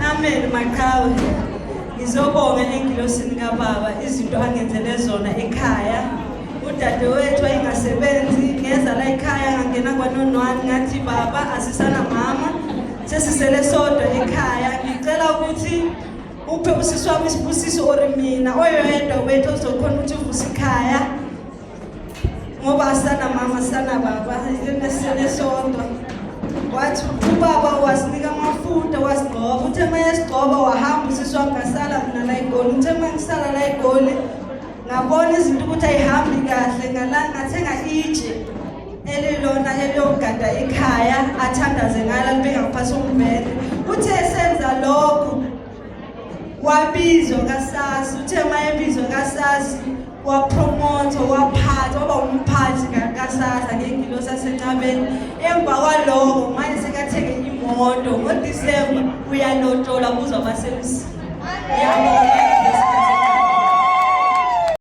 Amen Maqhawe. Ngizobonga engilosini kaBaba izinto angenzele zona ekhaya. Udadewethu ayingasebenzi ngeza la ekhaya ngangena kwaNonwani ngathi baba asisana mama sesisele sodwa ekhaya. Ngicela ukuthi uphe usisi wami isibusiso orimina oyedwa wethu ozokhona ukuthi uvuse ikhaya. Ngoba asana mama sana baba yesele sodwa. Wathi ubaba wasinika amafutha wasigcoba uthe mayesigcoba wahamba usisi wami ngasala mina la eGoli. Uthe mangisala la eGoli ngabona izinto ukuthi ayihambi kahle ngalanga ngathenga itshe elilona eliyogada ekhaya athandaze ngala libeka ngaphansi kombhede. Uthe esenza lokho wabizwa kaSASSA. Uthe mayebizwa kaSASSA wapromote waphatha waba umphathi kaSASSA ngengilosi yaseNcabeni. Emva kwalokho manje sekathenge imoto ngoDisemba uyalotola kuzwa abasemisi. Yabonga.